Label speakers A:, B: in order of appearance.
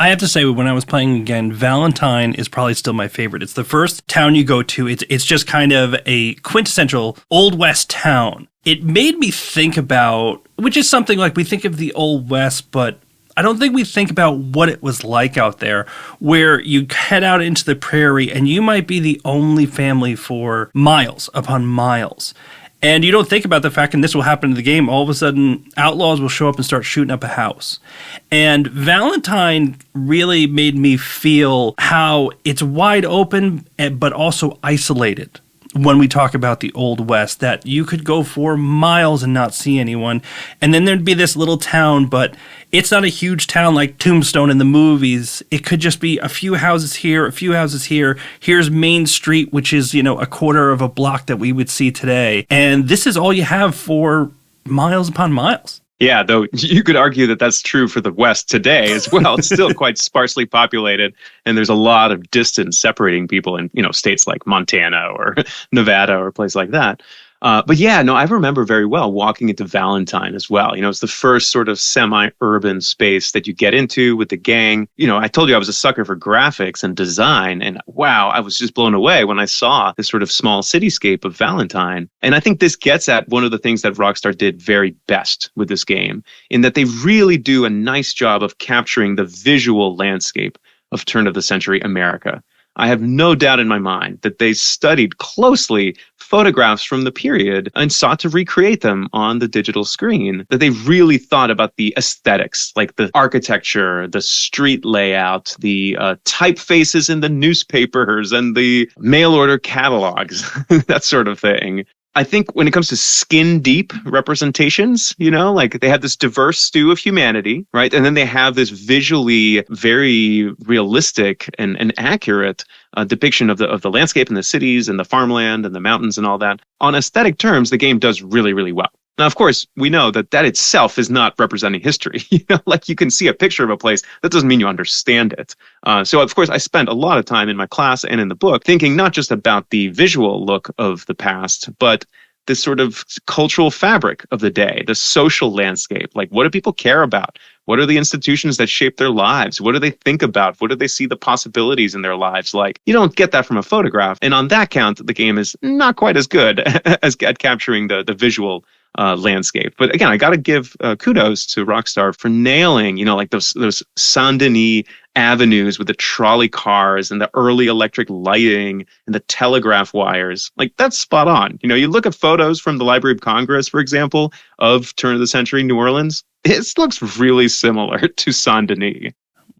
A: I have to say, when I was playing again, Valentine is probably still my favorite. It's the first town you go to. It's just kind of a quintessential Old West town. It made me think about, which is something like we think of the Old West, but I don't think we think about what it was like out there, where you head out into the prairie and you might be the only family for miles upon miles. And you don't think about the fact, and this will happen in the game, all of a sudden outlaws will show up and start shooting up a house. And Valentine really made me feel how it's wide open, but also isolated. When we talk about the Old West, that you could go for miles and not see anyone. And then there'd be this little town, but it's not a huge town like Tombstone in the movies. It could just be a few houses here, a few houses here. Here's Main Street, which is, a quarter of a block that we would see today. And this is all you have for miles upon miles.
B: Yeah, though you could argue that that's true for the West today as well. It's still quite sparsely populated, and there's a lot of distance separating people in, states like Montana or Nevada or a place like that. But yeah, no, I remember very well walking into Valentine as well. It's the first sort of semi-urban space that you get into with the gang. I told you I was a sucker for graphics and design, and wow, I was just blown away when I saw this sort of small cityscape of Valentine. And I think this gets at one of the things that Rockstar did very best with this game, in that they really do a nice job of capturing the visual landscape of turn-of-the-century America. I have no doubt in my mind that they studied closely photographs from the period and sought to recreate them on the digital screen, that they really thought about the aesthetics, like the architecture, the street layout, the typefaces in the newspapers and the mail order catalogs, that sort of thing. I think when it comes to skin deep representations, like they have this diverse stew of humanity, right? And then they have this visually very realistic and accurate depiction of the landscape and the cities and the farmland and the mountains and all that. On aesthetic terms, the game does really, really well. Now, of course, we know that itself is not representing history. Like you can see a picture of a place. That doesn't mean you understand it. So, of course, I spent a lot of time in my class and in the book thinking not just about the visual look of the past, but this sort of cultural fabric of the day, the social landscape. Like, what do people care about? What are the institutions that shape their lives? What do they think about? What do they see the possibilities in their lives like? You don't get that from a photograph. And on that count, the game is not quite as good as at capturing the visual landscape. But again, I got to give kudos to Rockstar for nailing, like those Saint-Denis avenues with the trolley cars and the early electric lighting and the telegraph wires. Like, that's spot on. You look at photos from the Library of Congress, for example, of turn of the century New Orleans. It looks really similar to Saint-Denis.